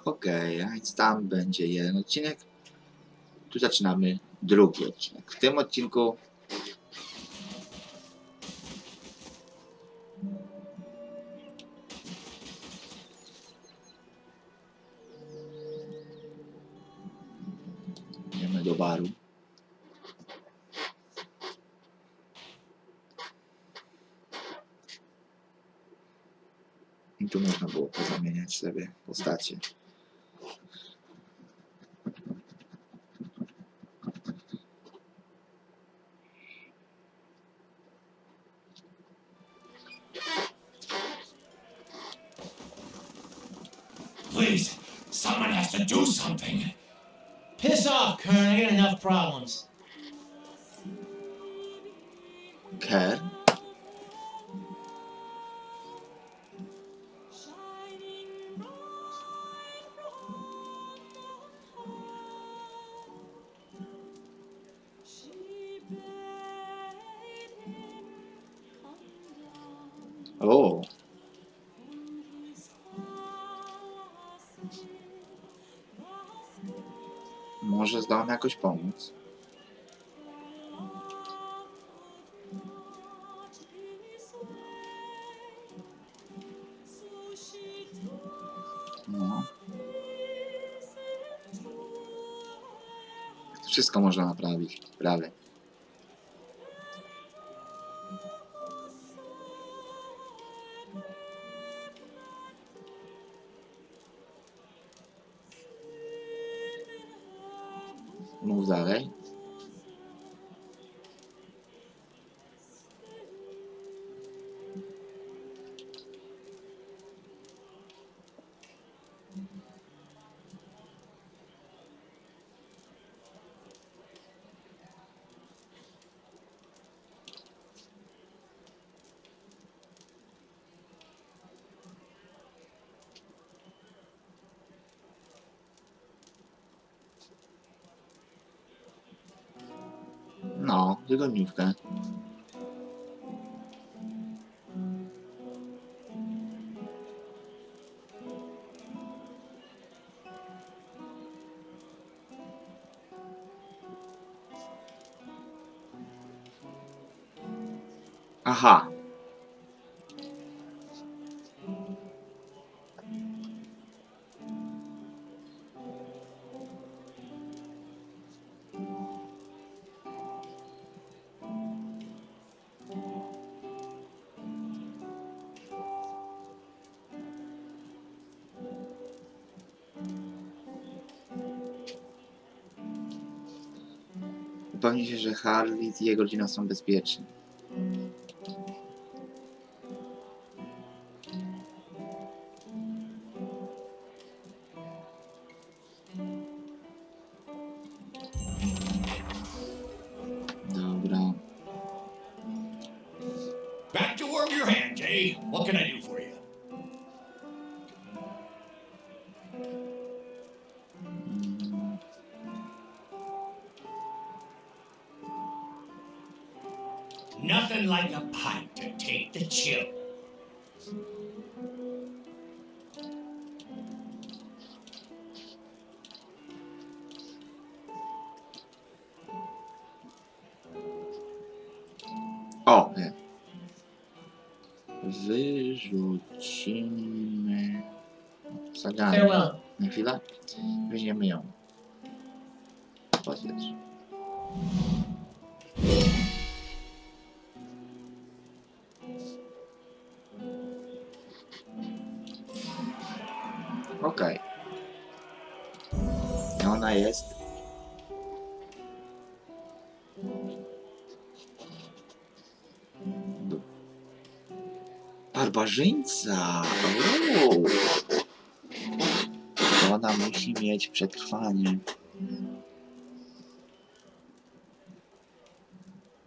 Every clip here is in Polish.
Okej, a więc tam będzie jeden odcinek. Tu zaczynamy drugi odcinek. W tym odcinku idziemy do baru. I tu można było pozamieniać sobie postacie. Please, someone has to do something. Piss off, Kern. I got enough problems. Ker. O. Może zdołam jakoś pomóc. No. Wszystko można naprawić, prawie. Mów dalej. No, tygodniówkę. Aha. Upewnij się, że Harley i jego rodzina są bezpieczni. Dobra. Back to warm your hands, eh? What can I do for you? Nothing like a pint to take the chill. O, nie. Wyrzucimy... Zagramy. Farewell. Na chwilę. Weźmiemy ją. Potwierdź. Okej. Ona jest. Barbarzyńca! Uuu. Ona musi mieć przetrwanie.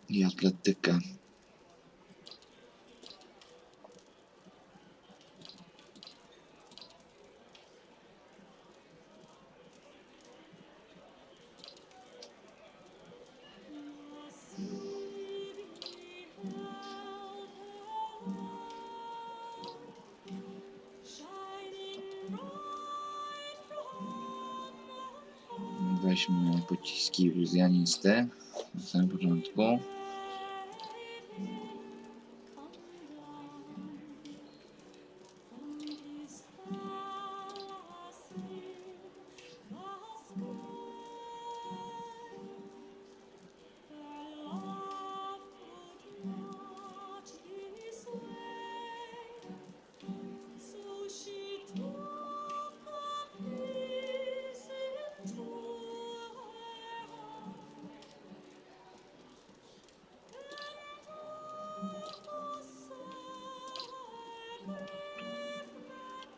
I atletykę. Weźmy pociski iluzjonisty na samym początku.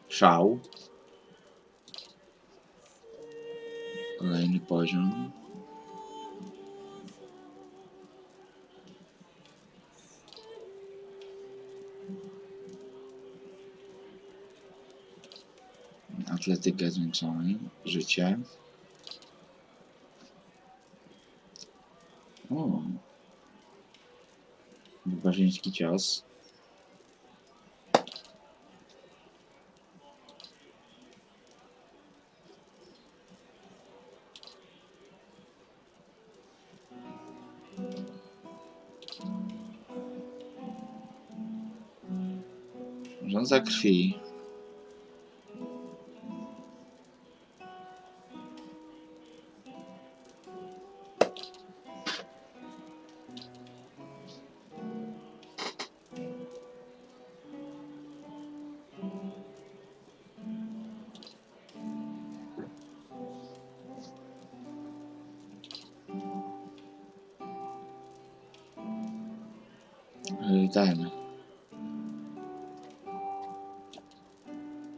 Szał. Kolejny poziom. Atletykę zwiększamy. Życie. O. Barbarzyński cios. Rządza krwi. Ten.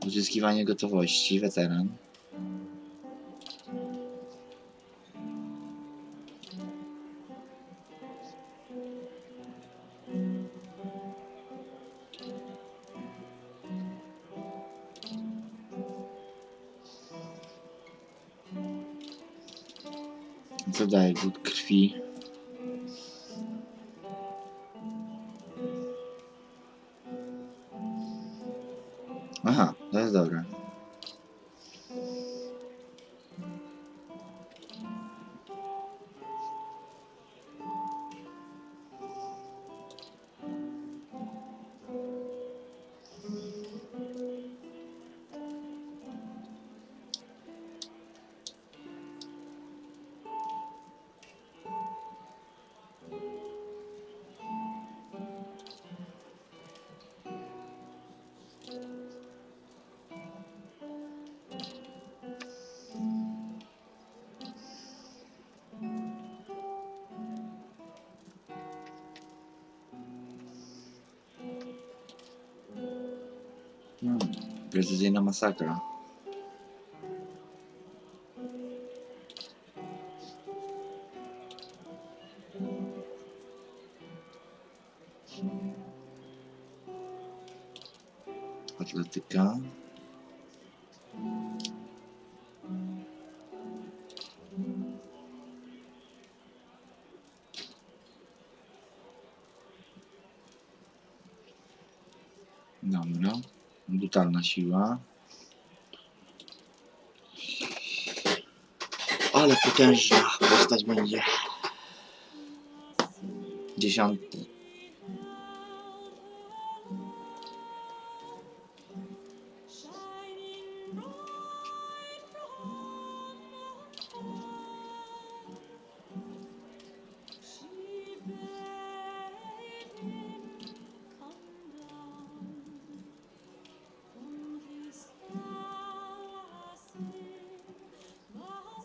Uzyskiwanie gotowości, weteran. Co daje głód krwi? Aha, to jest dobre. Precyzyjna masakra. Atletyka. Dobra. Brutalna siła. Ale potężna postać będzie. 10.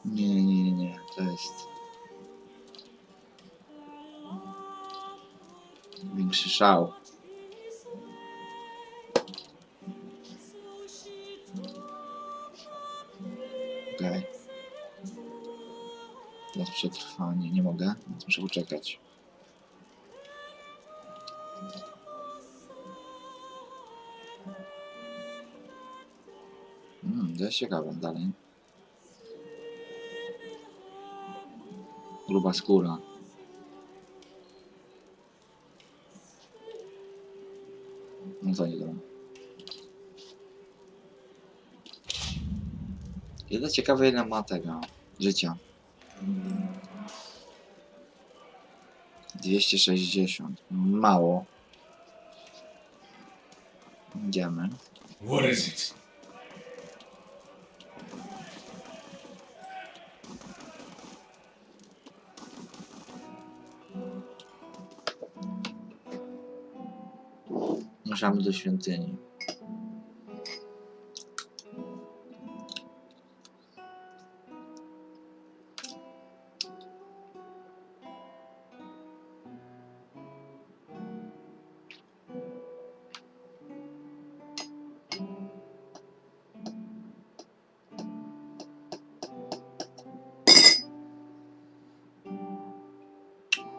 Nie, to jest większy szał. Okej. Teraz przetrwanie. Nie mogę, więc muszę poczekać. To jest ciekawe. Dalej. Gruba skóra. No co nie dobra. Ile ciekawe ile ma tego życia. 260. Mało. Idziemy. What is it? Ruszamy do świątyni.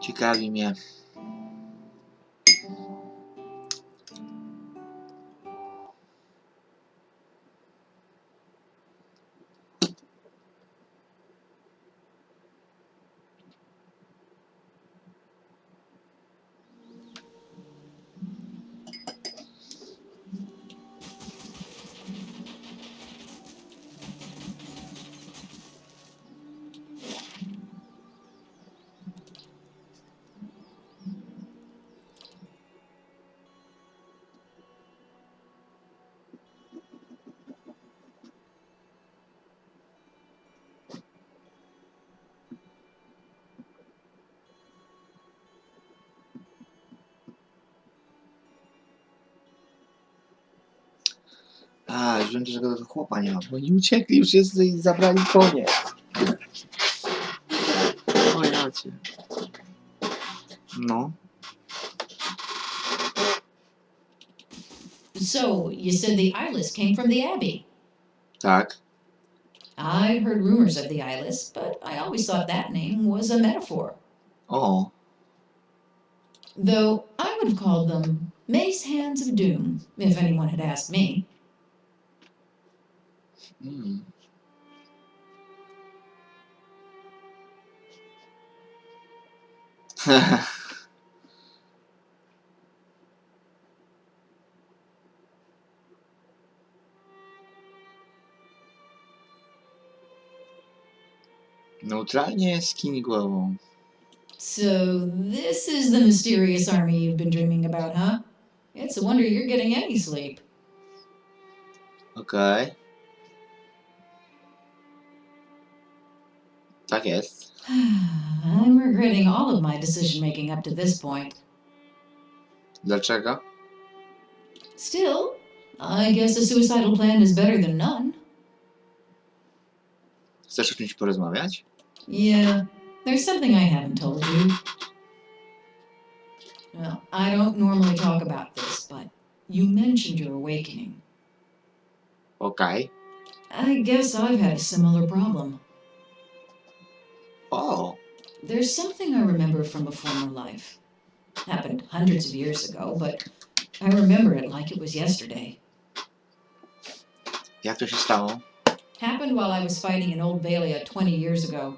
Ciekawi mnie. A, już wiem, dlaczego tego chłopa nie ma, bo oni uciekli już wszyscy i zabrali konie. O jacie. No. So, you said the eyeless came from the Abbey. Tak. I'd heard rumors of the eyeless, but I always thought that name was a metaphor. O. Though I would have called them Mace Hands of Doom, if anyone had asked me. Mm. Neutralnie skini głową. So, this is the mysterious army you've been dreaming about, huh? It's a wonder you're getting any sleep. Okej. Tak jest. I'm regretting all of my decision making up to this point. Dlaczego? Still, I guess a suicidal plan is better than none. Chcesz o czymś porozmawiać? Yeah, there's something I haven't told you. Well, I don't normally talk about this, but you mentioned your awakening. Okej. I guess I've had a similar problem. O. There's something I remember from a former life. Happened hundreds of years ago, but I remember it like it was yesterday. Jak to się stało? Happened while I was fighting in Old Valia 20 years ago.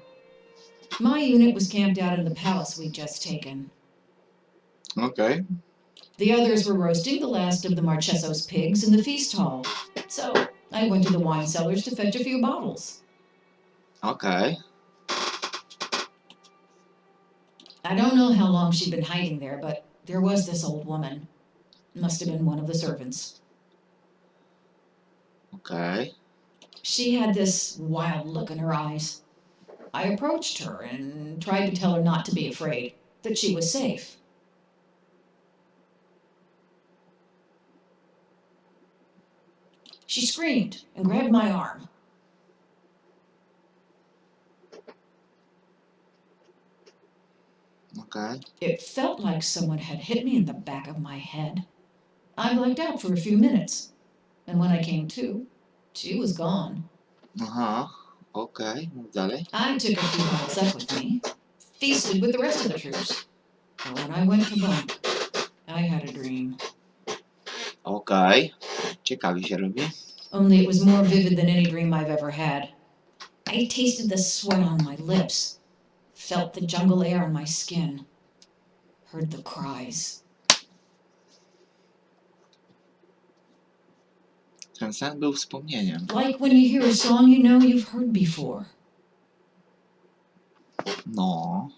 My unit was camped out in the palace we'd just taken. Okej. The others were roasting the last of the Marcheso's pigs in the feast hall. So I went to the wine cellars to fetch a few bottles. Okej. I don't know how long she'd been hiding there, but there was this old woman. Must have been one of the servants. Okej. She had this wild look in her eyes. I approached her and tried to tell her not to be afraid, that she was safe. She screamed and grabbed my arm. Okej. It felt like someone had hit me in the back of my head. I blacked out for a few minutes, and when I came to, she was gone. Aha. Okej. Mów dalej. I took a few bottles up with me, feasted with the rest of the troops. But when I went to bunk, I had a dream. Okej. Ciekawie się robi. Only it was more vivid than any dream I've ever had. I tasted the sweat on my lips, felt the jungle air on my skin, heard the cries. Ten sen był wspomnieniem. Like when you hear a song you know you've heard before. No.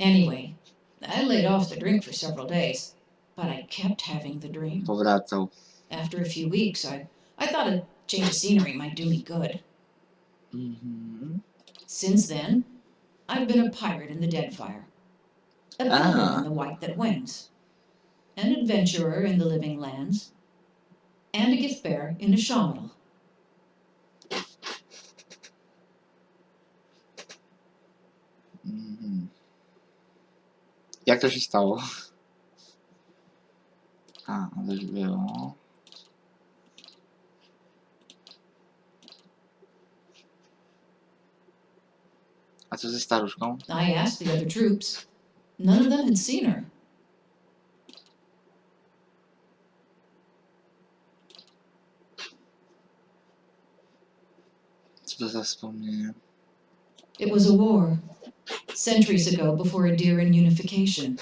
Anyway, I laid off the drink for several days, but I kept having the dream. Powracał. After a few weeks, I thought a change of scenery might do me good. Mhm. Since then, I've been a pirate in the Deadfire, a pilgrim in the White That Wins, an adventurer in the Living Lands, and a gift bearer in a shamanal. Mhm. Jak to się stało? A, to już było. A co ze staruszką? I asked the other troops. None of them had seen her. Co to za wspomnienie? It was a war, centuries ago before Adirian unification.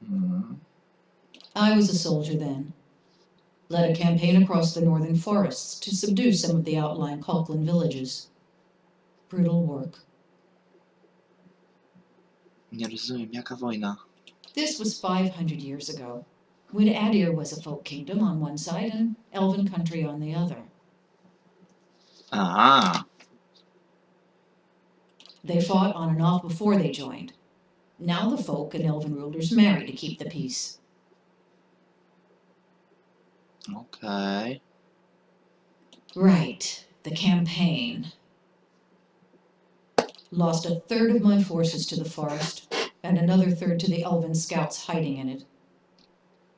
Mhm. I was a soldier then. Led a campaign across the northern forests to subdue some of the outlying Falkland villages. Brutal work. Nie rozumiem, jaka wojna? This was 500 years ago, when Adir was a folk kingdom on one side and elven country on the other. Aha, They fought on and off before they joined. Now the folk and elven rulers marry to keep the peace. okej. Right, the campaign. Lost a third of my forces to the forest, and another third to the elven scouts hiding in it.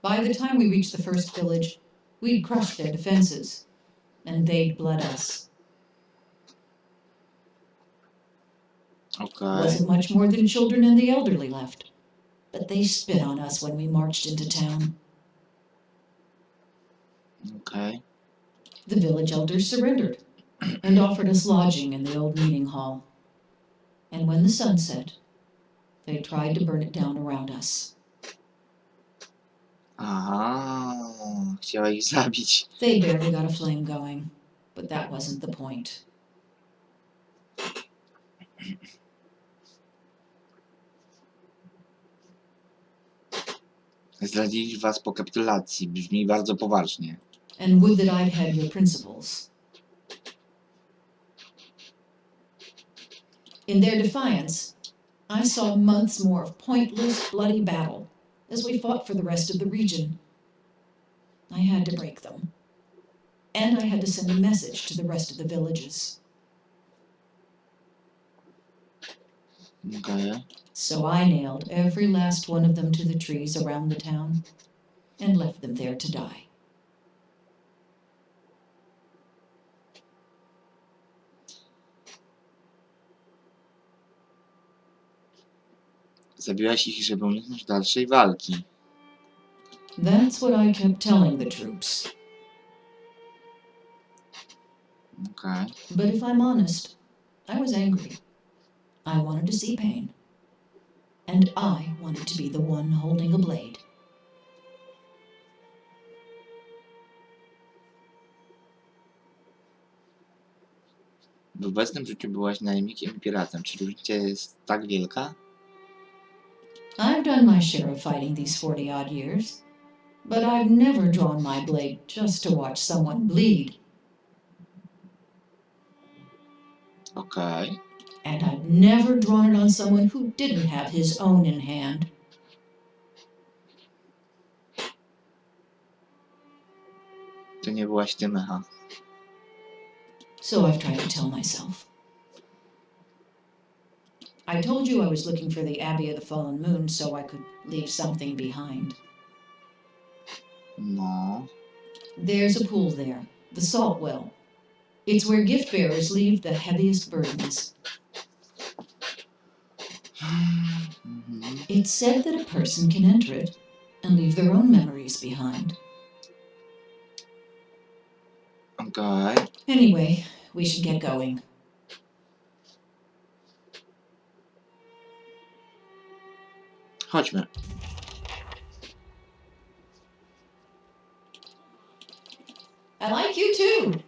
By the time we reached the first village, we'd crushed their defenses, and they'd bled us. Okej. Wasn't much more than children and the elderly left, but they spit on us when we marched into town. Okej. The village elders surrendered and offered us lodging in the old meeting hall. And when the sun set, they tried to burn it down around us. Aha, chciała ich zabić. They barely got a flame going, but that wasn't the point. Zdradzili was po kapitulacji. Brzmi bardzo poważnie. And would that I'd had your principles. In their defiance, I saw months more of pointless, bloody battle as we fought for the rest of the region. I had to break them. And I had to send a message to the rest of the villages. Okej. So I nailed every last one of them to the trees around the town and left them there to die. Zabiłaś ich, żeby uniknąć dalszej walki. That's what I kept telling the troops. Okej. But if I'm honest, I was angry. I wanted to see pain. And I wanted to be the one holding a blade. W obecnym życiu byłaś najemnikiem i piratem. Czy różnica jest tak wielka? I've done my share of fighting these 40-odd years, but I've never drawn my blade just to watch someone bleed. Okej. And I've never drawn it on someone who didn't have his own in hand. To nie byłaś ty, Mecha. So I've tried to tell myself. I told you I was looking for the Abbey of the Fallen Moon so I could leave something behind. No. There's a pool there, the Salt Well. It's where gift bearers leave the heaviest burdens. Mhm. It's said that a person can enter it and leave their own memories behind. Okej. Anyway, we should get going. Chodźmy. I like you too.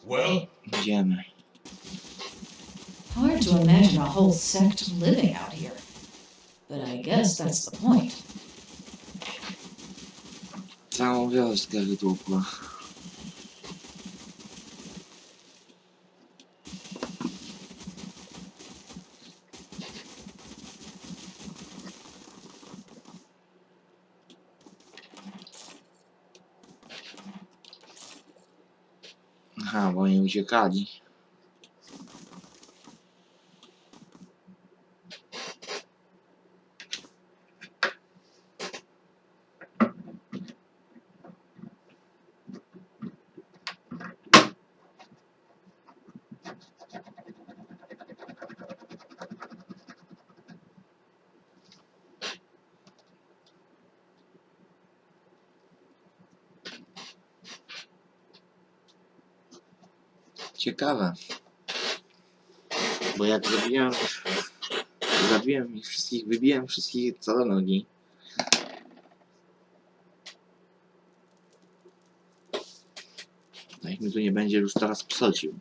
Well, Idziemy. hard to imagine a whole sect living out here. But I guess that's the point. Całą wioskę wytłukła. Aha, bo oni uciekali. Ciekawe. Bo jak zabiłem ich wszystkich, wybiłem wszystkich co do nogi. No ich mi tu nie będzie już teraz psocił.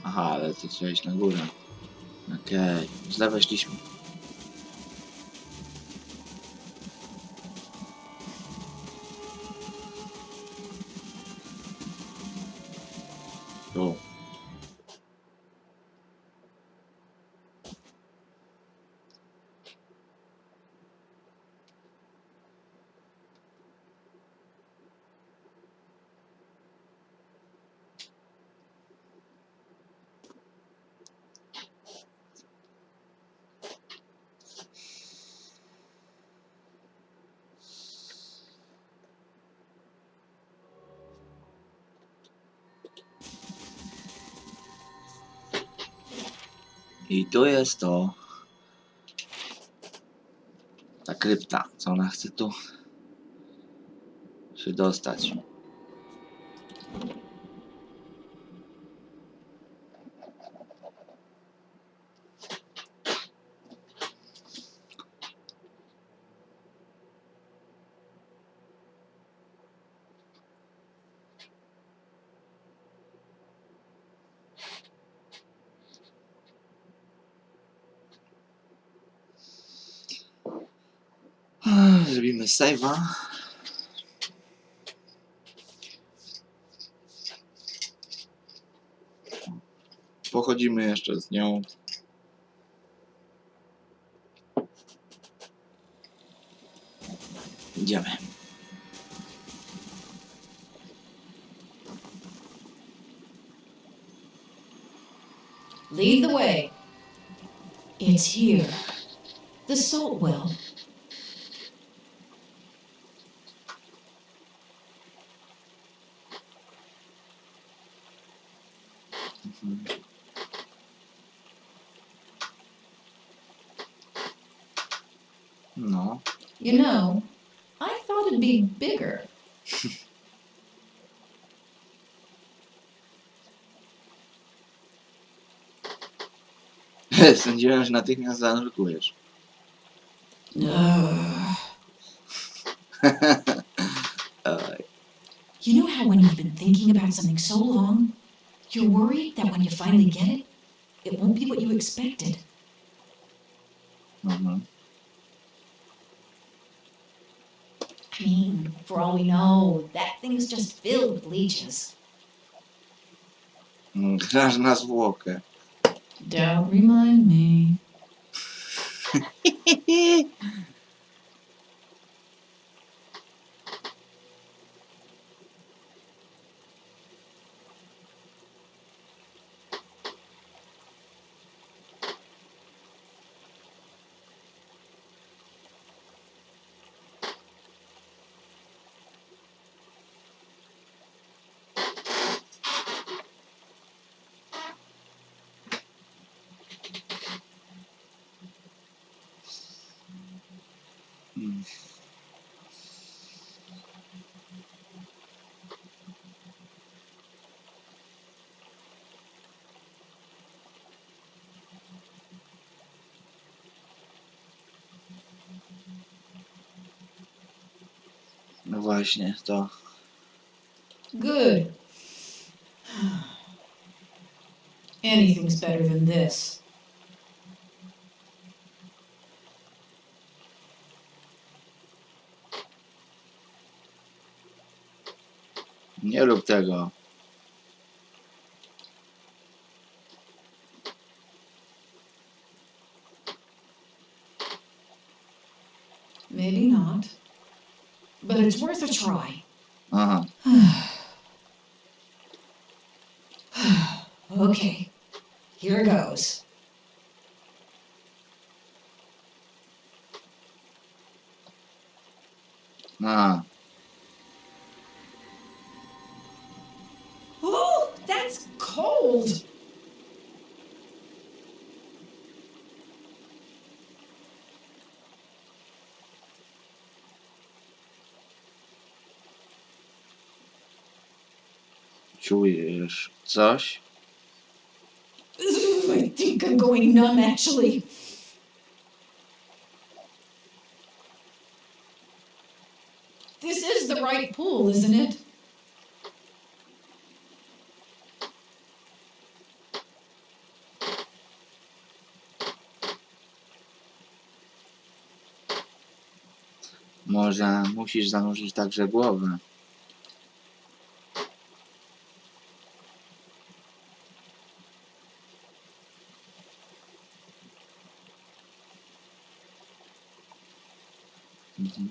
Aha, ale ty chciałeś na górę. Okej, źle weszliśmy. Tu. I tu jest to. Ta krypta, co ona chce tu się dostać. Zrobimy save'a. Pochodzimy jeszcze z nią. Idziemy. Lead the way. It's here. The salt well. No. You know, I thought it'd be bigger. Sądziłem, że natychmiast zanurkujesz. You know how when you've been thinking about something so long, you're worried that when you finally get it, it won't be what you expected. I mean, for all we know, that thing's just filled with leeches. Grasz na zwłokę. Don't remind me. No właśnie, to... Good. Anything's better than this. Nie rób tego. Maybe not. But it's worth a try. Aha. Okay. Here goes. A. Oh, that's cold. Czujesz coś? I think I'm going numb, actually. This is the right pool, isn't it? Może musisz zanurzyć także głowę. Mhm.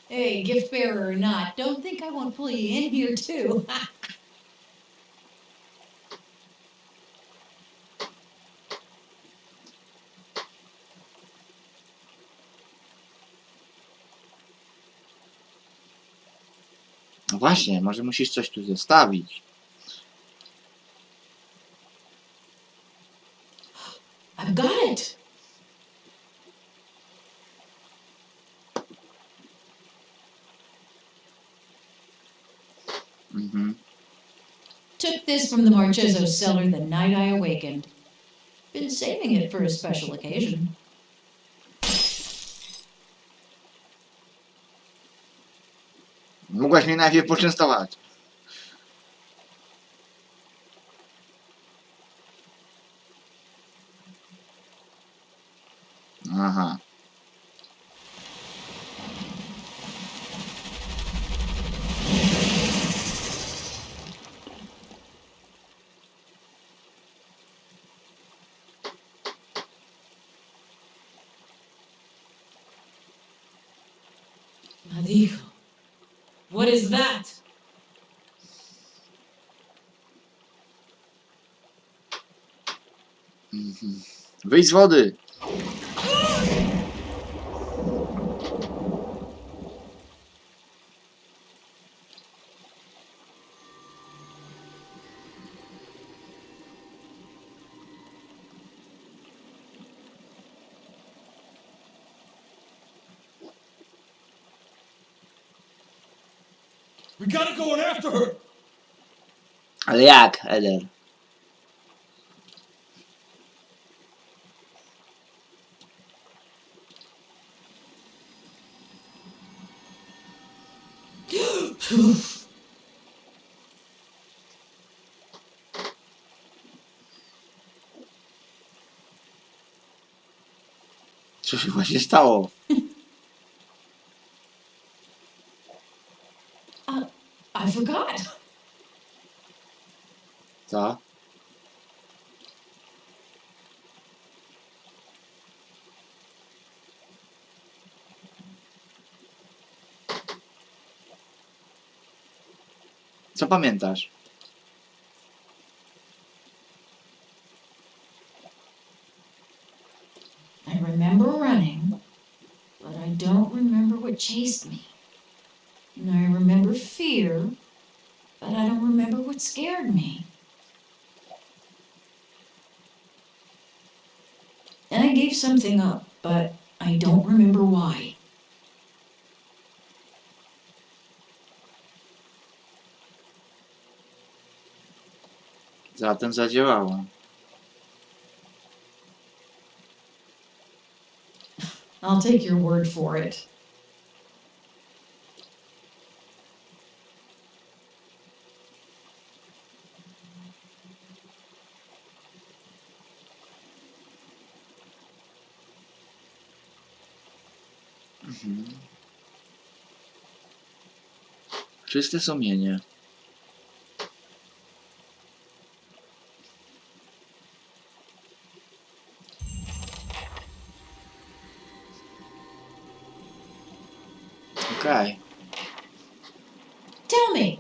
Hey, gift bearer or not, don't think I won't pull you in here too. No właśnie, może musisz coś tu zostawić. I've got it. Mhm. Took this from the Marcheso's cellar the night I awakened. Been saving it for a special occasion. Mogłaś mnie najpierw poczęstować. Aha. Madijo, what is that? Mhm. Wyjdź z wody! We gotta go in after her! Ale jak, Eder? Co się właśnie stało? I forgot. Co? Co pamiętasz? I remember running, but I don't remember what chased me. And I remember fear, but I don't remember what scared me. And I gave something up, but I don't remember why. Zatem zadziałało. I'll take your word for it. Mhm. Czyste sumienie. Okej. Tell me.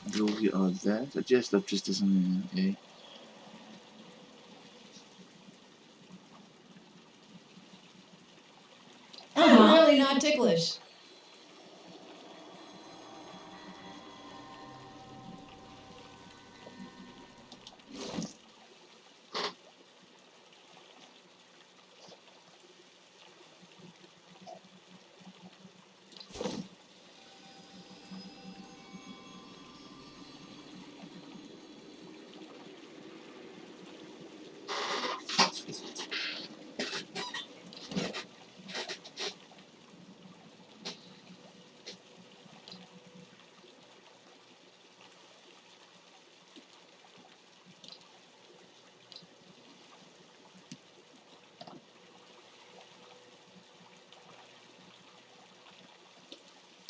Drugi oddech. To gdzie jest to czyste sumienie? Ej. I'm really not ticklish.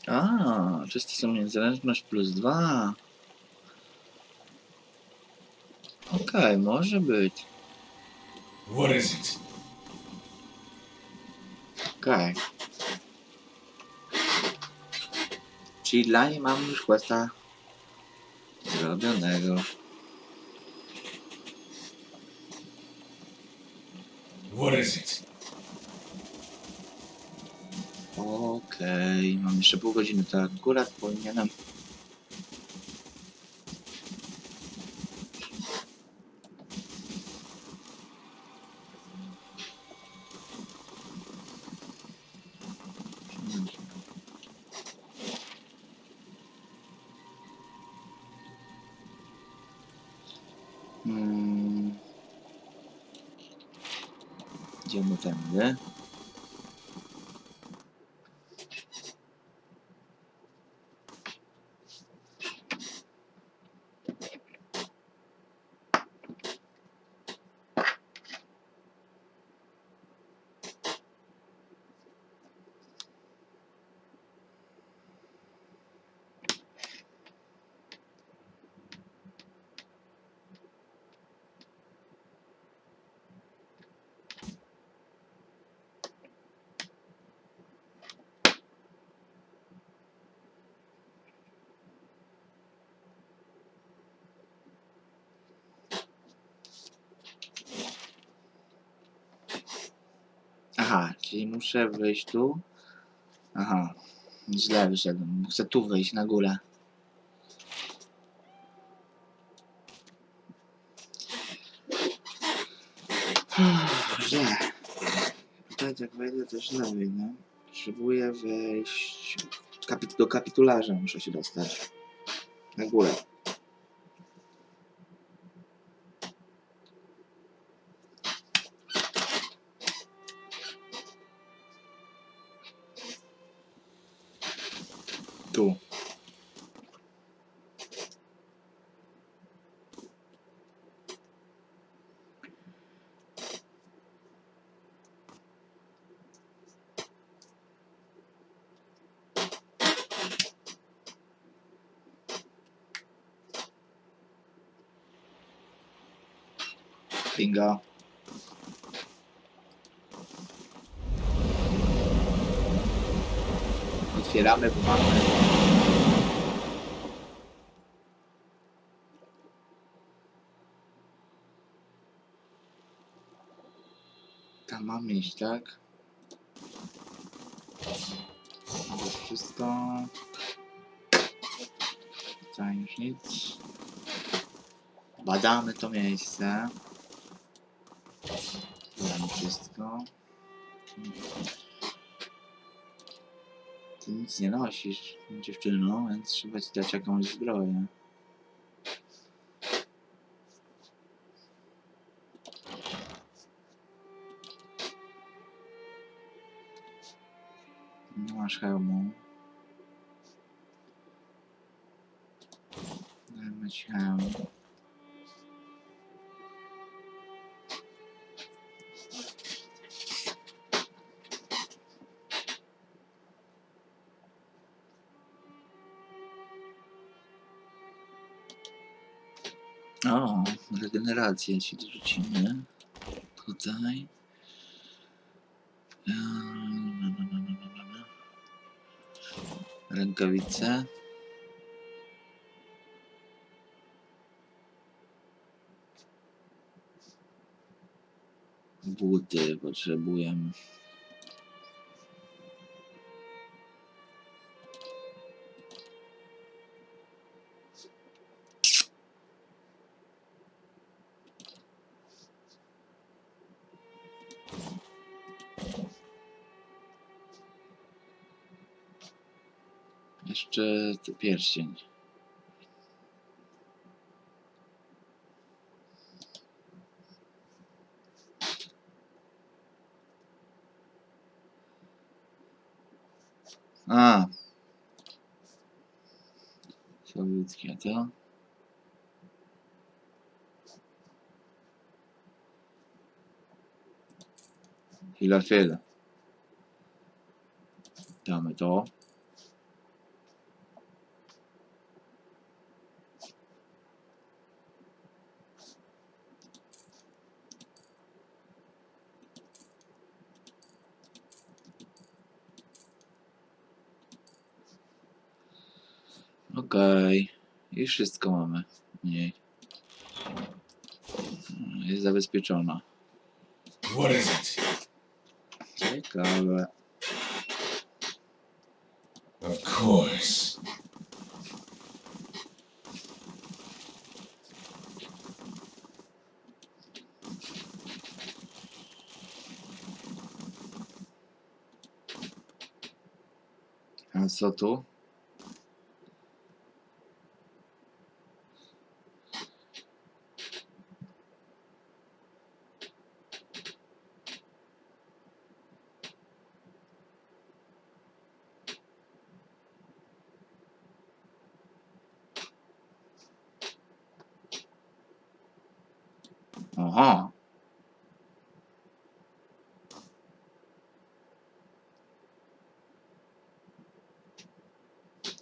A, czyste sumienie. Zręczność +2. Okej, może być. What is it? Okej. Czyli dla niej mamy już questa zrobionego. What is it? Okej, mam jeszcze pół godziny, to akurat powinienem. Idziemy tędy. Aha, czyli muszę wyjść tu. Aha, źle wyszedłem. Chcę tu wyjść na górę. Źle. Tutaj jak wejdę, to źle wyjdę. Potrzebuję wejść do kapitularza, muszę się dostać. Na górę. Tu. Bingo. Otwieramy, bo mamy. Tam mam iść, tak? To jest wszystko. Tutaj już nic. Badamy to miejsce. Badamy wszystko. Ty nic nie nosisz, dziewczyno, więc trzeba ci dać jakąś zbroję. Nie masz hełmu. Dajmy ci hełm. O, regenerację ci dorzucimy. Tutaj. Rękawice. Buty potrzebujemy. Jeszcze pierścień. A. Sowieckie to. Chwila. Damy to. Okej. I wszystko mamy. Mniej. Jest zabezpieczona. What is it? Ciekawe. Of course. A co tu? Aha.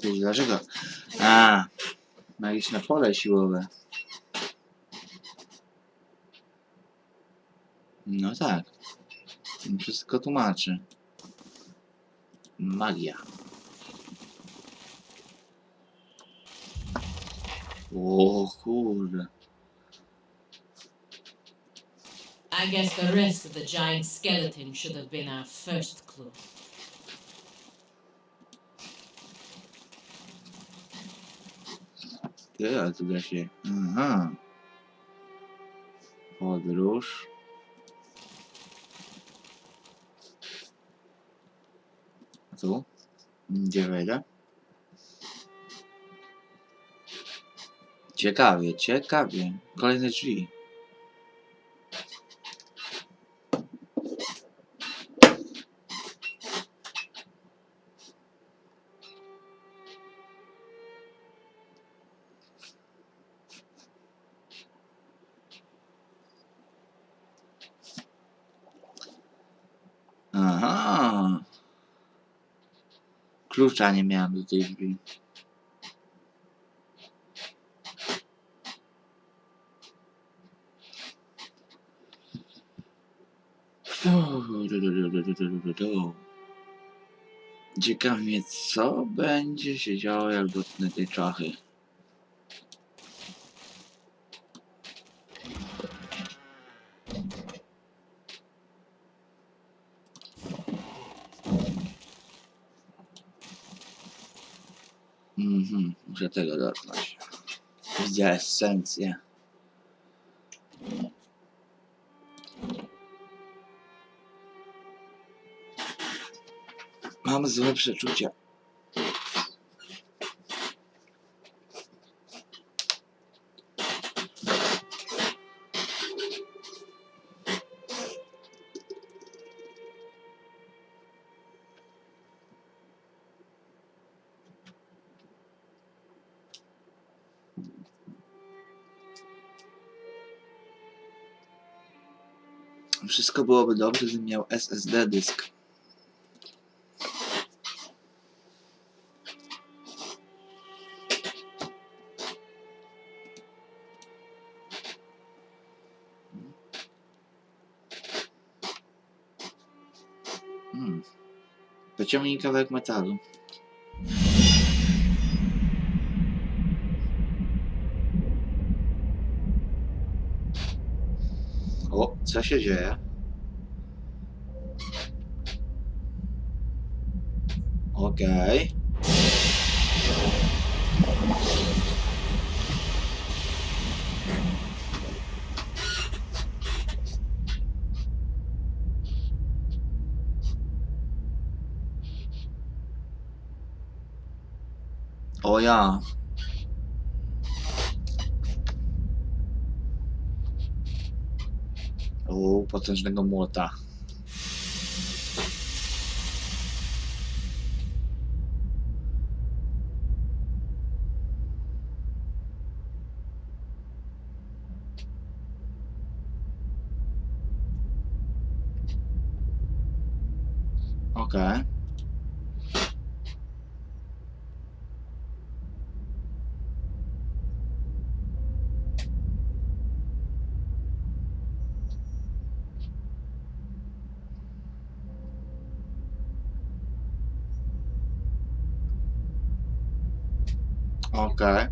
Ty, dlaczego? A, magiczne pole siłowe. No tak. To wszystko tłumaczy. Magia. O kurde. I guess the rest of the giant skeleton should have been our first clue. Ty, ale tu da się... Aha. Podróż. A tu? Gdzie wejdę? Ciekawie. Kolejne drzwi. Aha. Klucza nie miałem do tej drzwi. Ciekawi mnie, co będzie się działo, jak dotknę tej czachy. Muszę tego dotknąć. Widzę esencję. Mam złe przeczucia. Wszystko byłoby dobrze, gdybym miał SSD dysk. Pociągnij kawałek metalu. O, co się dzieje? Okej. O ja. O, potężnego młota. Okej. Okej.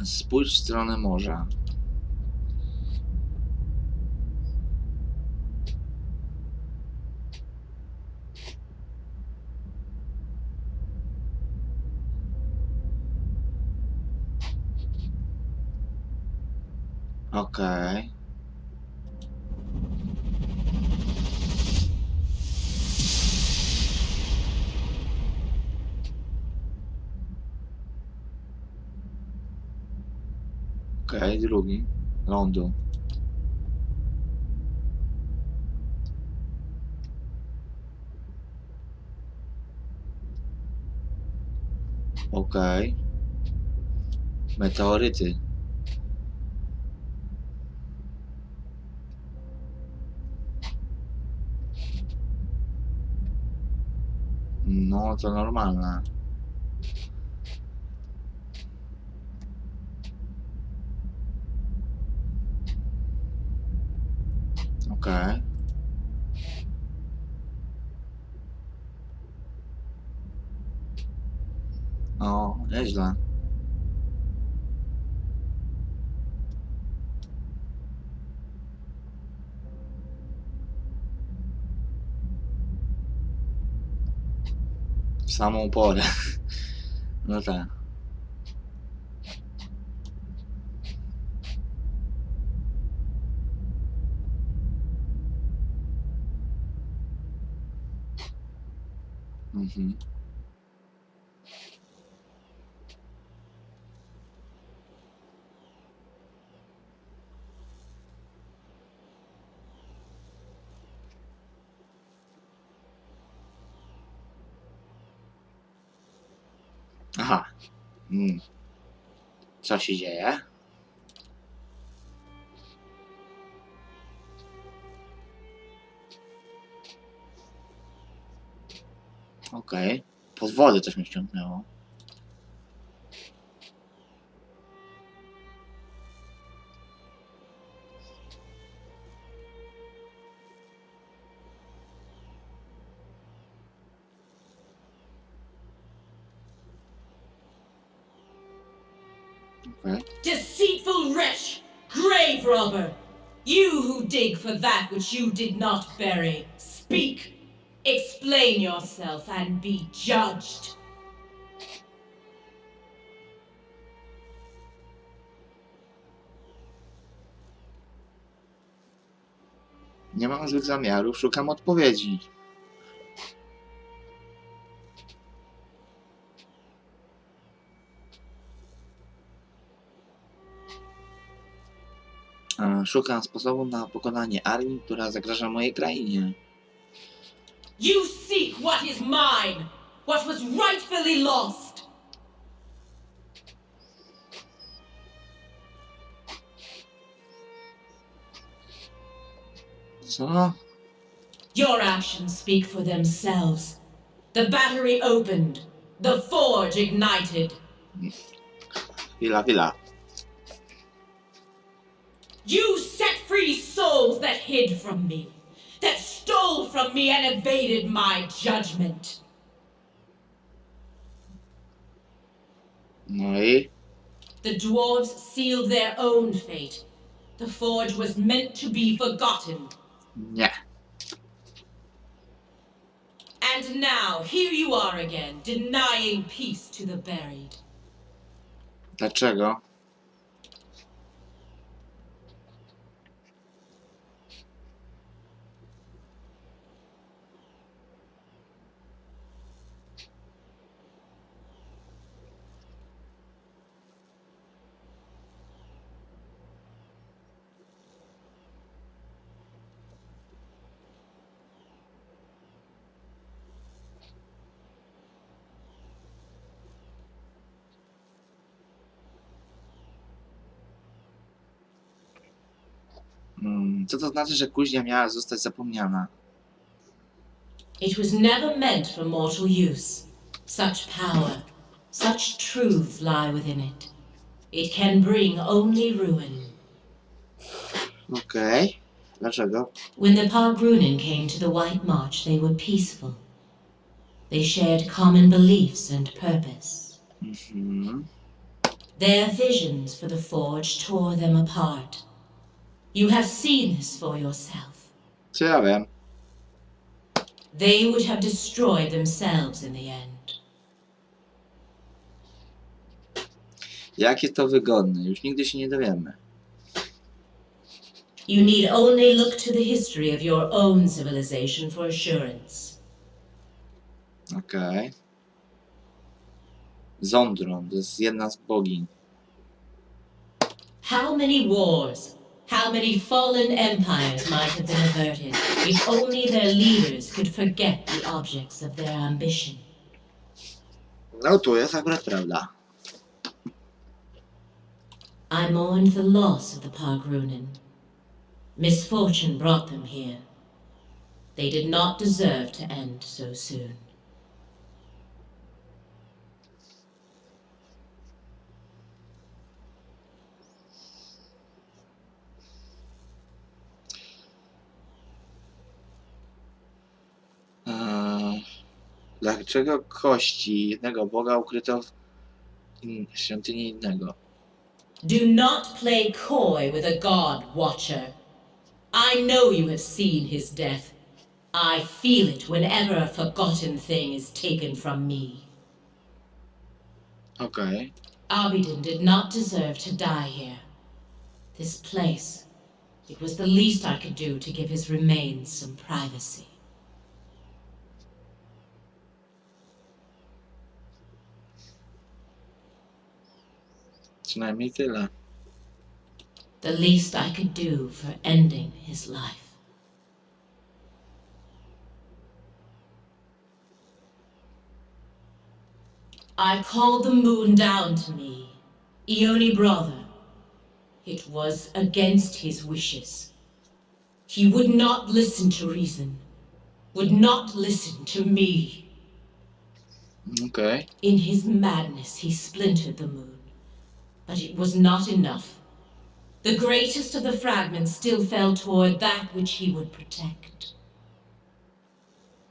Spójrz w stronę morza. Okej. Okej, drugi. Lądu. Okej. Meteoryty. No, to normalne. Okej. O, nieźle. W samą porę. No tak. Mhm. Aha. Co się dzieje? Okej. Pod wodę coś mnie wciągnęło. Okej. Deceitful wretch! Grave robber! You who dig for that which you did not bury, speak! Explain yourself and be judged! Nie mam złych zamiarów, szukam odpowiedzi. Szukam sposobu na pokonanie armii, która zagraża mojej krainie. You seek what is mine, what was rightfully lost. Co? Your actions speak for themselves. The battery opened. The forge ignited. Chwila. You set free souls that hid from me, that stole from me and evaded my judgment. No i? The dwarves sealed their own fate. The forge was meant to be forgotten. Nie. And now, here you are again, denying peace to the buried. Dlaczego? Co to znaczy, że kuźnia miała zostać zapomniana? It was never meant for mortal use. Such power, such truths lie within it. It can bring only ruin. Okej. Dlaczego? When the Pargrunin came to the White March, they were peaceful. They shared common beliefs and purpose. Their visions for the Forge tore them apart. You have seen this for yourself. Co ja wiem? They would have destroyed themselves in the end. Jak jest to wygodne? Już nigdy się nie dowiemy. You need only look to the history of your own civilization for assurance. Okej. Zondron, to jest jedna z bogiń. How many wars, how many fallen empires might have been averted if only their leaders could forget the objects of their ambition. No tu jest akurat prawda. I mourned the loss of the Pargrunin. Misfortune brought them here. They did not deserve to end so soon. Dlaczego kości jednego boga ukryto w świątyni innego? Do not play coy with a god, Watcher. I know you have seen his death. I feel it whenever a forgotten thing is taken from me. Okej. Abidin did not deserve to die here. This place, it was the least I could do to give his remains some privacy. Przynajmniej tyle. The least I could do for ending his life. I called the moon down to me, Ioni brother. It was against his wishes. He would not listen to reason, would not listen to me. Okej. In his madness, he splintered the moon. But it was not enough. The greatest of the fragments still fell toward that which he would protect.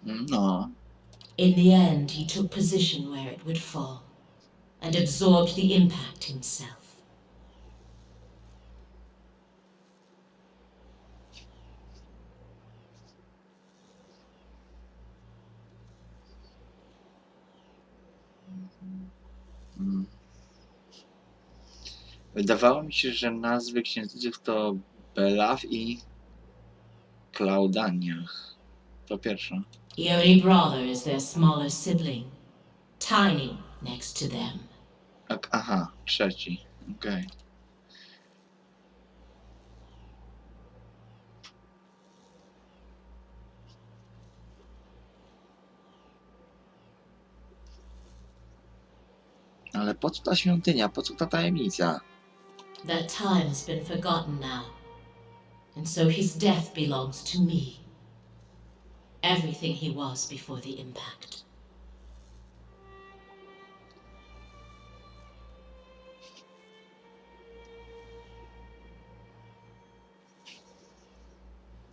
No. In the end, he took position where it would fall, and absorbed the impact himself. Wydawało mi się, że nazwy księżyców to Belaf i klaudaniach. To pierwsze. The only brother is their smaller sibling, tiny next to them. Aha, trzeci. Okej. Ale po co ta świątynia? Po co ta tajemnica? That time has been forgotten now, and so his death belongs to me. Everything he was before the impact.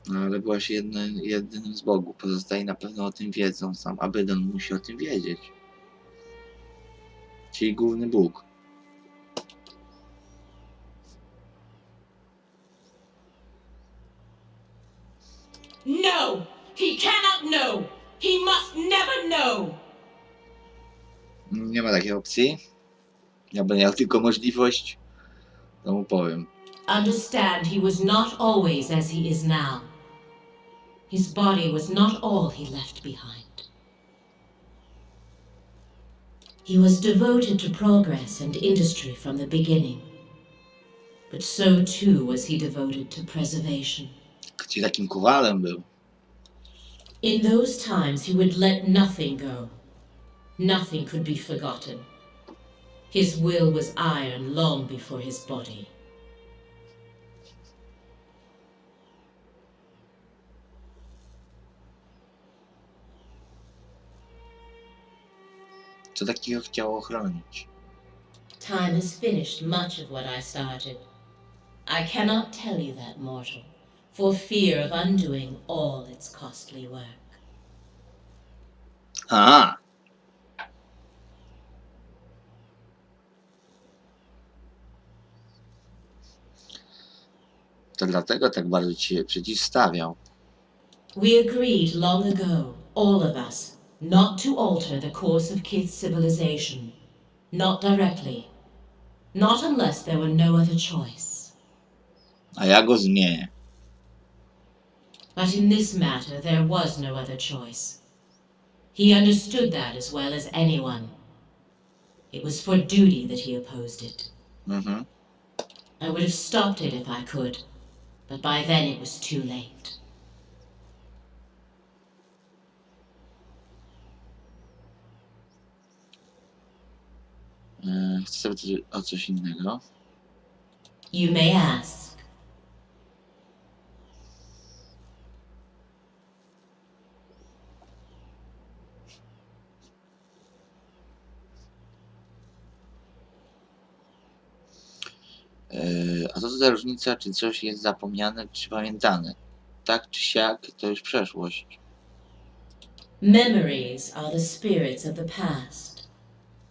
No, ale byłaś jedynym z bogów. Pozostali na pewno o tym wiedzą. Sam Abaddon musi o tym wiedzieć. Czyli główny bóg. No! He cannot know! He must never know! Nie ma takiej opcji. Ja będę miał tylko możliwość, to mu powiem. Understand, he was not always as he is now. His body was not all he left behind. He was devoted to progress and industry from the beginning. But so too was he devoted to preservation. Czyli takim kowalem był. In those times he would let nothing go. Nothing could be forgotten. His will was iron long before his body. Co takiego chciał ochronić? Time has finished much of what I started. I cannot tell you that, mortal, for fear of undoing all its costly work. Aha! To dlatego tak bardzo ci się przeciwstawiał. We agreed long ago, all of us, not to alter the course of Kith's civilization. Not directly. Not unless there were no other choice. A ja go zmienię. But in this matter there was no other choice. He understood that as well as anyone. It was for duty that he opposed it. Mhm. I would have stopped it if I could, but by then it was too late. Chcę zapytać o coś innego. You may ask. A co to za różnica, czy coś jest zapomniane, czy pamiętane? Tak czy siak, to już przeszłość. Memories are the spirits of the past.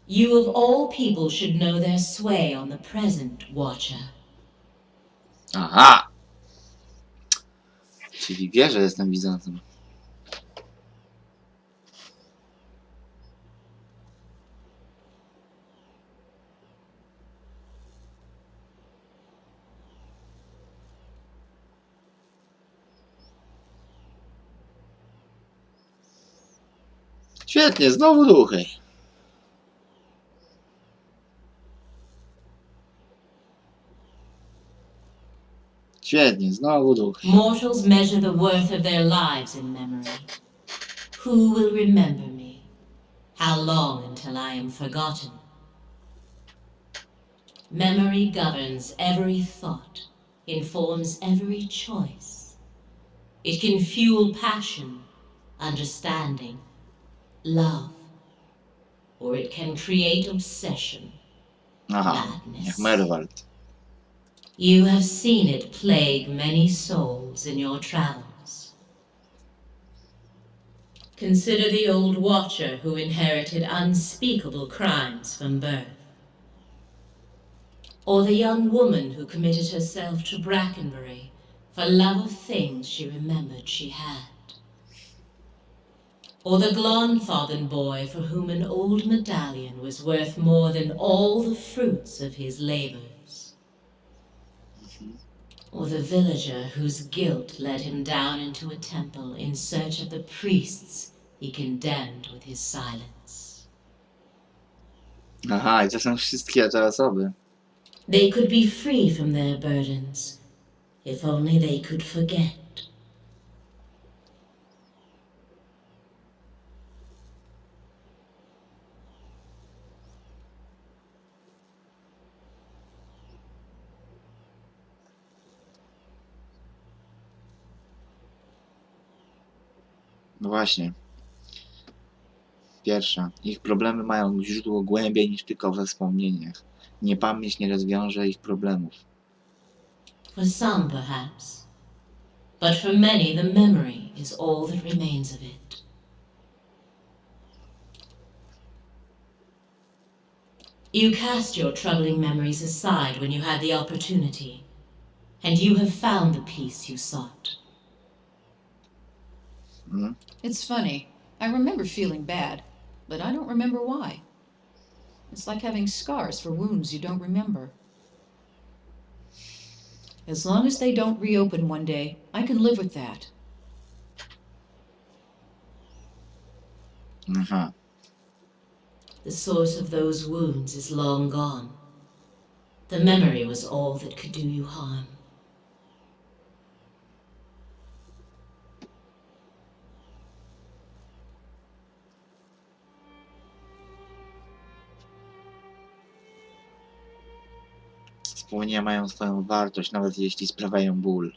You of all people should know their sway on the present, Watcher. Aha! Czyli wie, że jestem widzącym. Świetnie, znowu duchy. Świetnie, znowu duchy. Mortals measure the worth of their lives in memory. Who will remember me? How long until I am forgotten? Memory governs every thought, informs every choice. It can fuel passion, understanding, love, or it can create obsession, Aha, madness. jak Merwald. You have seen it plague many souls in your travels. Consider the old Watcher who inherited unspeakable crimes from birth. Or the young woman who committed herself to Brackenbury for love of things she remembered she had. Or the Glonthothen boy for whom an old medallion was worth more than all the fruits of his labors. or the villager whose guilt led him down into a temple in search of the priests he condemned with his silence. Aha, i to są wszystkie te osoby. They could be free from their burdens, if only they could forget. No właśnie. Pierwsza. Ich problemy mają źródło głębiej niż tylko we wspomnieniach. Niepamięć nie rozwiąże ich problemów. For some, perhaps. But for many, the memory is all that remains of it. You cast your troubling memories aside when you had the opportunity, and you have found the peace you sought. It's funny. I remember feeling bad, but I don't remember why. It's like having scars for wounds you don't remember. As long as they don't reopen one day, I can live with that. Aha. The source of those wounds is long gone. The memory was all that could do you harm. Wspomnienia mają swoją wartość, nawet jeśli sprawiają ból.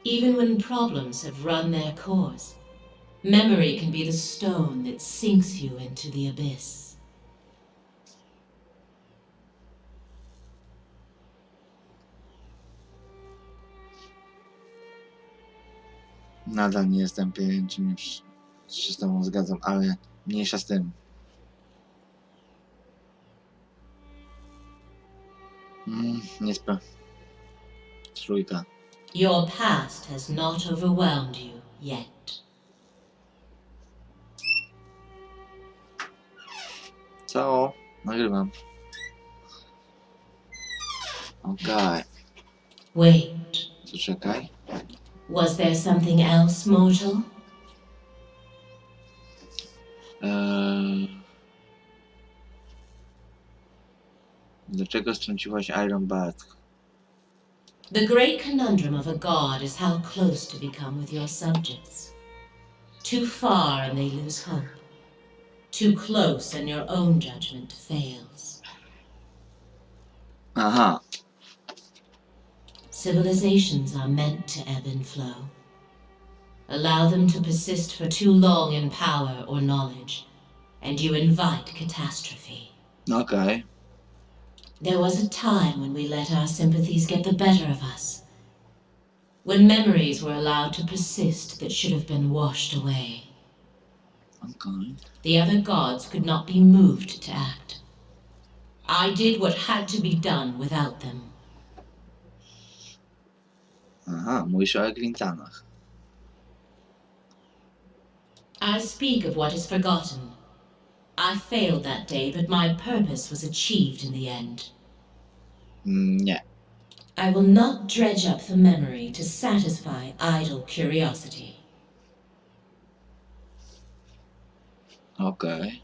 Even when problems have run their course, memory can be the stone that sinks you into the abyss. Nadal nie jestem pewien, czy się z tobą zgadzam, ale mniejsza z tym. Nie Trójka. Your past has not overwhelmed you yet. Co? Nagrywam. Okej. Wait, To czekaj. was there something else, mortal? Dlaczego strąciłaś Iron Bat? The great conundrum of a god is how close to become with your subjects. Too far and they lose hope. Too close and your own judgment fails. Aha. Civilizations are meant to ebb and flow. Allow them to persist for too long in power or knowledge, and you invite catastrophe. Okej. There was a time when we let our sympathies get the better of us. When memories were allowed to persist that should have been washed away. Okej. The other gods could not be moved to act. I did what had to be done without them. Aha, mówisz o Eglintanach. I speak of what is forgotten. I failed that day, but my purpose was achieved in the end. Nie. I will not dredge up the memory to satisfy idle curiosity. Okej.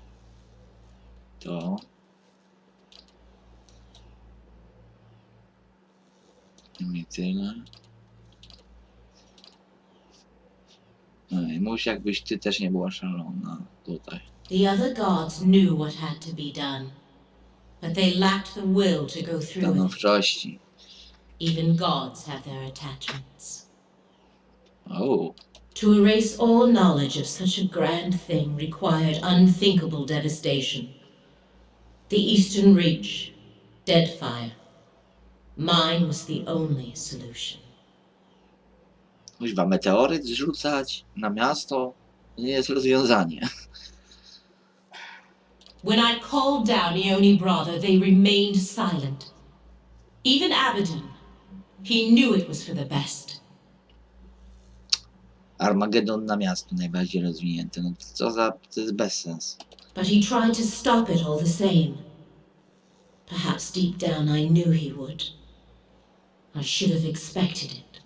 To... Nie tyle. No i mów, jakbyś ty też nie była szalona tutaj. The other gods knew what had to be done, but they lacked the will to go through with it. Stanowczości. Even gods have their attachments. O. To erase all knowledge of such a grand thing required unthinkable devastation. The Eastern Reach, Deadfire. Mine was the only solution. Kuźwa, meteoryt zrzucać na miasto nie jest rozwiązanie. When I called down Ioni brother, they remained silent. Even Abaddon, he knew it was for the best. Armagedon na miasto najbardziej rozwinięte. No co za... to jest bezsens. But he tried to stop it all the same. Perhaps deep down I knew he would. I should have expected it.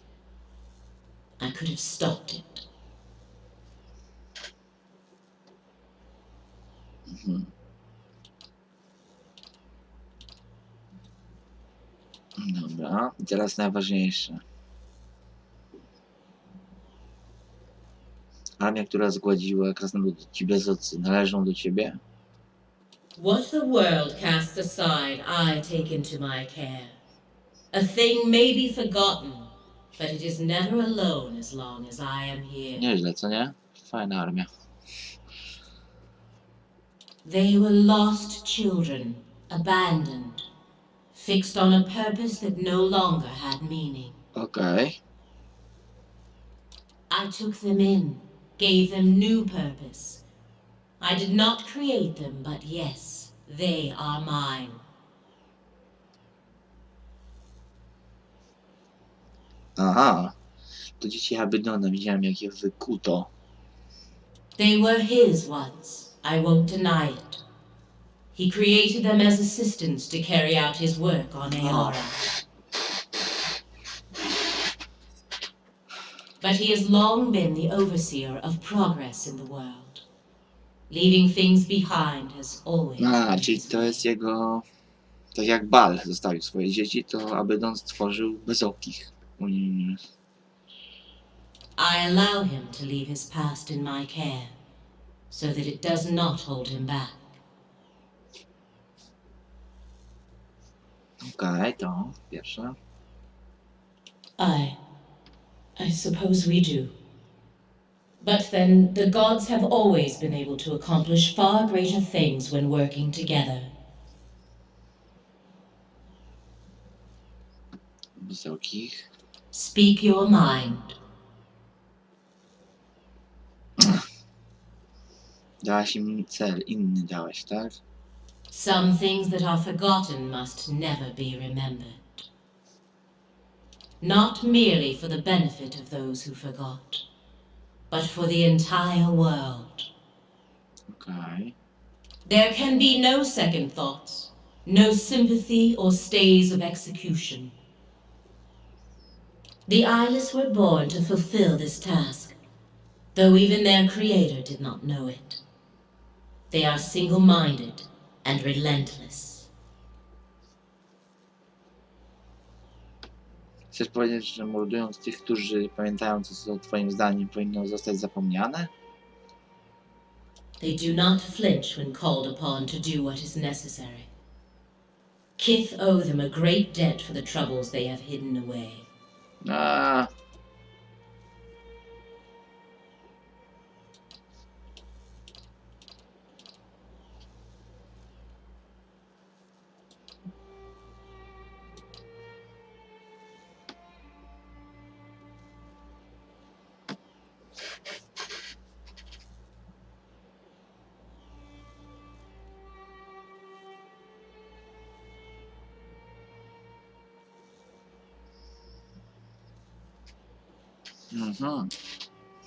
I could have stopped it. Dobra, i teraz najważniejsze. Armia, która zgładziła krasnoludzi bezodcy, należą do ciebie? What the world casts aside, I take into my care. A thing may be forgotten, but it is never alone as long as I am here. Nieźle, co nie? Fajna armia. They were lost children, abandoned, fixed on a purpose that no longer had meaning. Okej. I took them in, gave them new purpose. I did not create them, but yes, they are mine. Aha. To dzieci Abydona, widziałem jak je wykuto. They were his once, I won't deny it. He created them as assistants to carry out his work on Eora. But he has long been the overseer of progress in the world. Leaving things behind has always A, been czyli his to way. jest jego... Tak jak Bal zostawił swoje dzieci, to Abydon stworzył bezokich. I allow him to leave his past in my care, so that it does not hold him back. Okej, to pierwsze. I suppose we do. But then, the gods have always been able to accomplish far greater things when working together. Bezokich. Speak your mind. Dałaś im cel, inny dałeś, tak? Some things that are forgotten must never be remembered. Not merely for the benefit of those who forgot, but for the entire world. Okej. There can be no second thoughts, no sympathy or stays of execution. The eyeless were born to fulfill this task, though even their creator did not know it. They are single-minded and relentless. Chcesz powiedzieć, że mordując tych, którzy pamiętają, co twoim zdaniem powinno zostać zapomniane? They do not flinch when called upon to do what is necessary. Kith owe them a great debt for the troubles they have hidden away. A.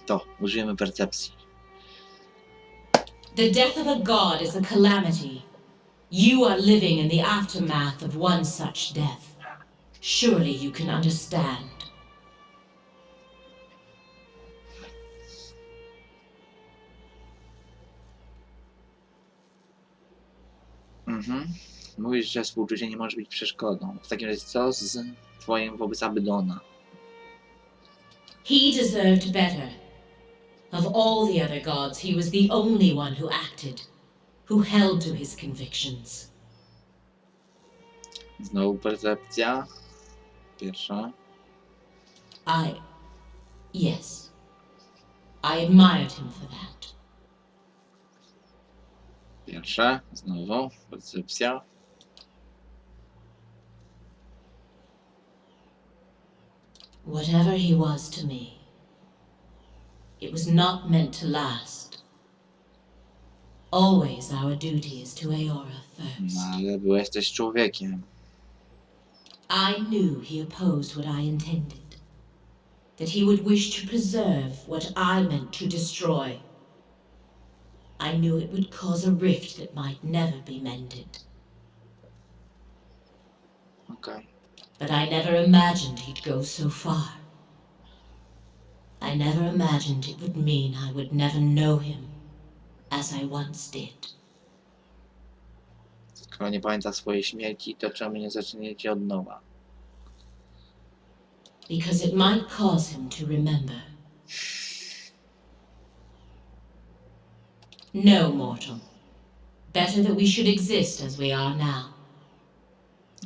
To, użyjemy percepcji. The death of a god is a calamity. You are living in the aftermath of one such death. Surely you can understand. Mówisz, że współczucie nie może być przeszkodą. W takim razie co z twoim wobec Abydona? He deserved better. Of all the other gods, he was the only one who acted, who held to his convictions. Znowu percepcja. Pierwsza. Yes. I admired him for that. Pierwsza. Znowu percepcja. Whatever he was to me, it was not meant to last. Always our duty is to Eora first. No, ale byłeś też człowiekiem. I knew he opposed what I intended, that he would wish to preserve what I meant to destroy. I knew it would cause a rift that might never be mended. Okej. But I never imagined he'd go so far. I never imagined it would mean I would never know him as I once did. Skoro nie pamięta swojej śmierci, to czemu nie zaczniecie od nowa? Because it might cause him to remember. No, mortal. Better that we should exist as we are now.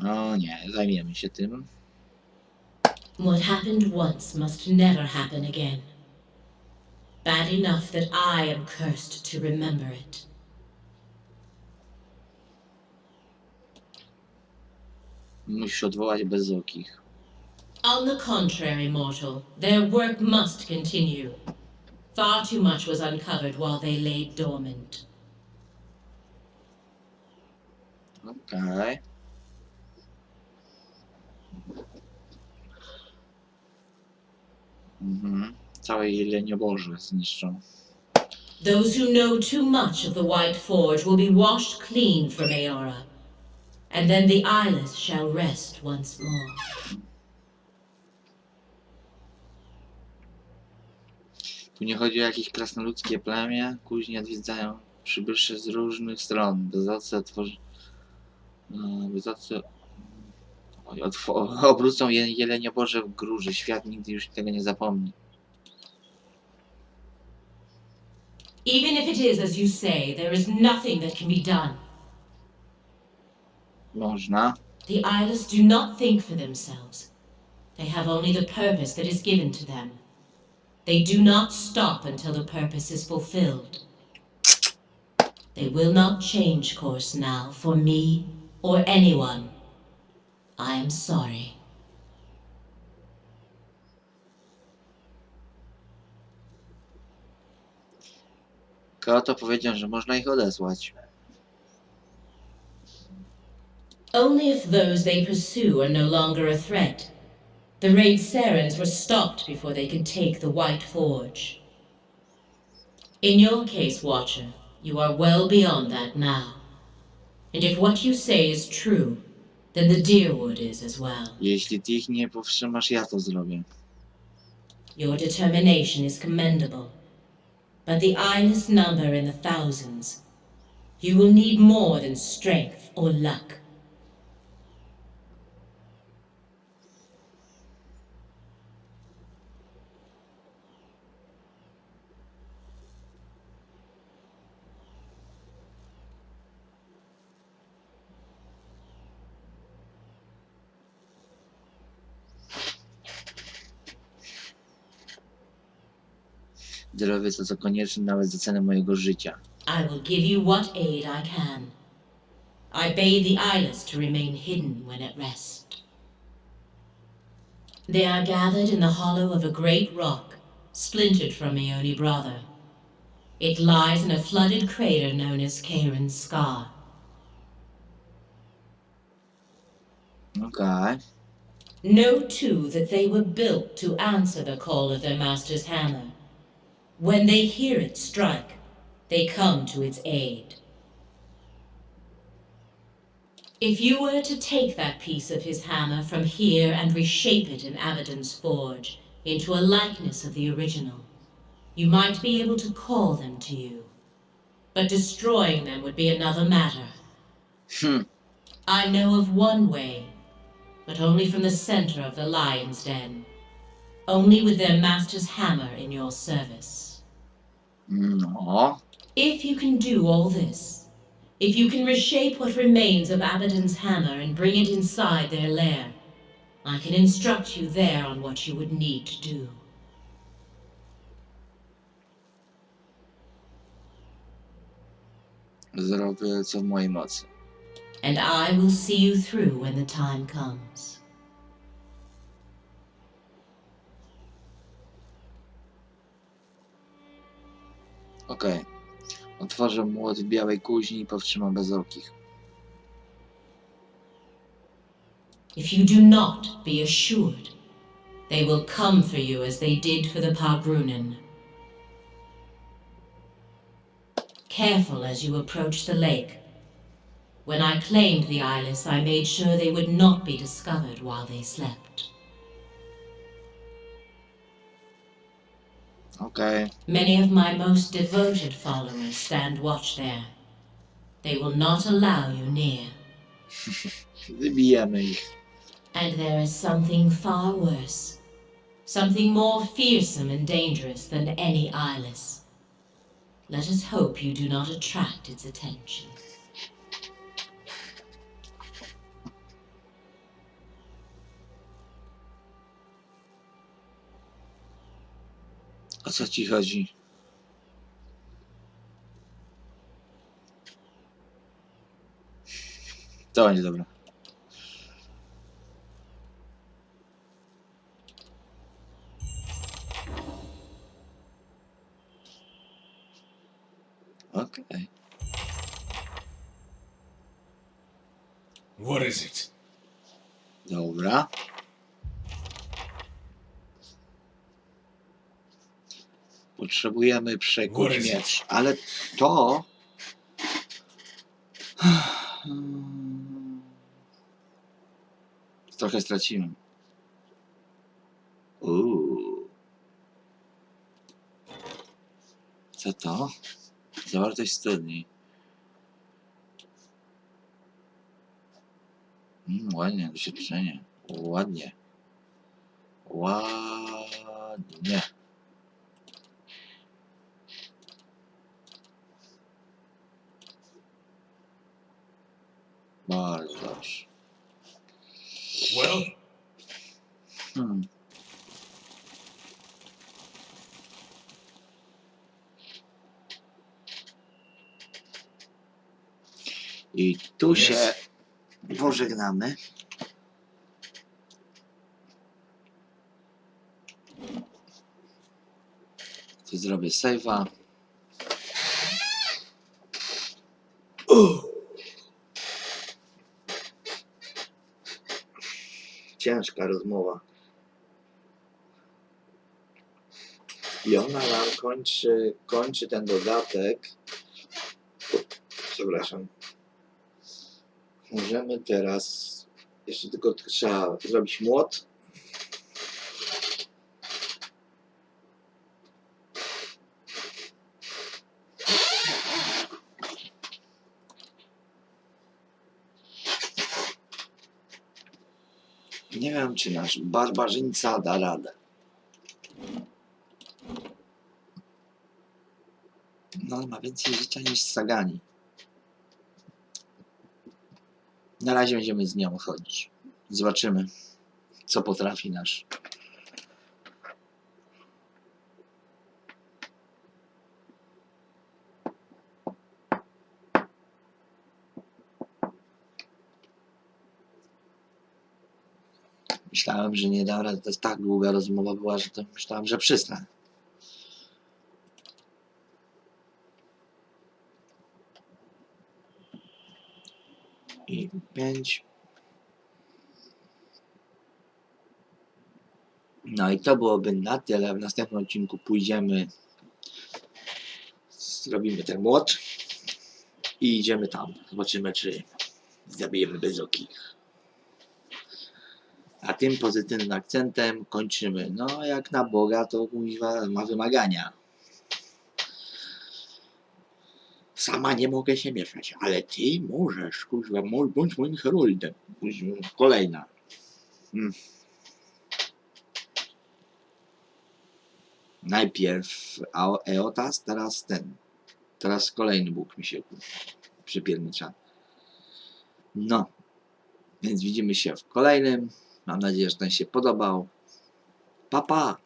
O nie, zajmiemy się tym. What happened once must never happen again. Bad enough that I am cursed to remember it. Musisz odwołać bezokich. On the contrary, mortal, their work must continue. Far too much was uncovered while they lay dormant. Okej. Całe jelenie zniszczą. Those who know too much of the White Forge will be washed clean from Eora, and then the eyeless shall rest once more. Tu nie chodzi o jakieś krasnoludzkie plemię. Kuźnie odwiedzają przybysze z różnych stron. Bezocy obrócą jelenioboże w gróży. Świat nigdy już tego nie zapomni. Even if it is as you say, there is nothing that can be done. Można. The eyeless do not think for themselves. They have only the purpose that is given to them. They do not stop until the purpose is fulfilled. They will not change course now for me or anyone. I am sorry. Krótko powiedział, że można ich odesłać. Only if those they pursue are no longer a threat. The raid Sarens were stopped before they could take the White Forge. In your case, Watcher, you are well beyond that now. And if what you say is true, then the Deerwood is as well. Jeśli ty ich nie powstrzymasz, ja to zrobię. Your determination is commendable. But the eyeless number in the thousands. You will need more than strength or luck. Zrobię to, co konieczne, nawet za cenę mojego życia. I will give you what aid I can. I bade the eyeless to remain hidden when at rest. They are gathered in the hollow of a great rock, splintered from Ioni Brother. It lies in a flooded crater known as Kairon's Scar. Okej. Know too that they were built to answer the call of their master's hammer. When they hear it strike, they come to its aid. If you were to take that piece of his hammer from here and reshape it in Abaddon's forge into a likeness of the original, you might be able to call them to you. But destroying them would be another matter. I know of one way, but only from the center of the lion's den. Only with their master's hammer in your service. No. If you can do all this, if you can reshape what remains of Abaddon's hammer and bring it inside their lair, I can instruct you there on what you would need to do. Zrobię co w mojej mocy. And I will see you through when the time comes. Okej. Otworzę młot w białej kuźni i powstrzymam bezokich. If you do not, be assured, they will come for you as they did for the Pargrunen. Careful as you approach the lake. When I claimed the eyeless, I made sure they would not be discovered while they slept. Okej. Many of my most devoted followers stand watch there. They will not allow you near. Wybijemy ich. And there is something far worse. Something more fearsome and dangerous than any eyeless. Let us hope you do not attract its attention. O co ci chodzi? To nie dobra. Okej. What is it? Dobra. Potrzebujemy przekuć miecz, ale to... Trochę straciłem. Co to? Zawartość studni. Ładnie, doświadczenie. Ładnie. Ładnie. Bardzo dobrze. Well, I tu się pożegnamy. Tu zrobię save'a. Ciężka rozmowa. I ona nam kończy ten dodatek. Przepraszam. Możemy teraz... Jeszcze tylko trzeba zrobić młot. Nie wiem, czy nasz barbarzyńca da radę. No, ma więcej życia niż Sagani. Na razie będziemy z nią chodzić. Zobaczymy, co potrafi nasz. Myślałem, że nie dam rady. To jest tak długa rozmowa była, że to myślałem, że przystanę. I 5. No i to byłoby na tyle. W następnym odcinku pójdziemy, zrobimy ten młot i idziemy tam. Zobaczymy, czy zabijemy bezokich. A tym pozytywnym akcentem kończymy. No, jak na Boga, to kuźwa ma wymagania. Sama nie mogę się mieszać, ale ty możesz, kuźwa, bądź moim heroldem. Kolejna. Najpierw Eotas, teraz ten. Teraz kolejny Bóg mi się przypiernicza. No. Więc widzimy się w kolejnym. Mam nadzieję, że ten się podobał. Pa, pa!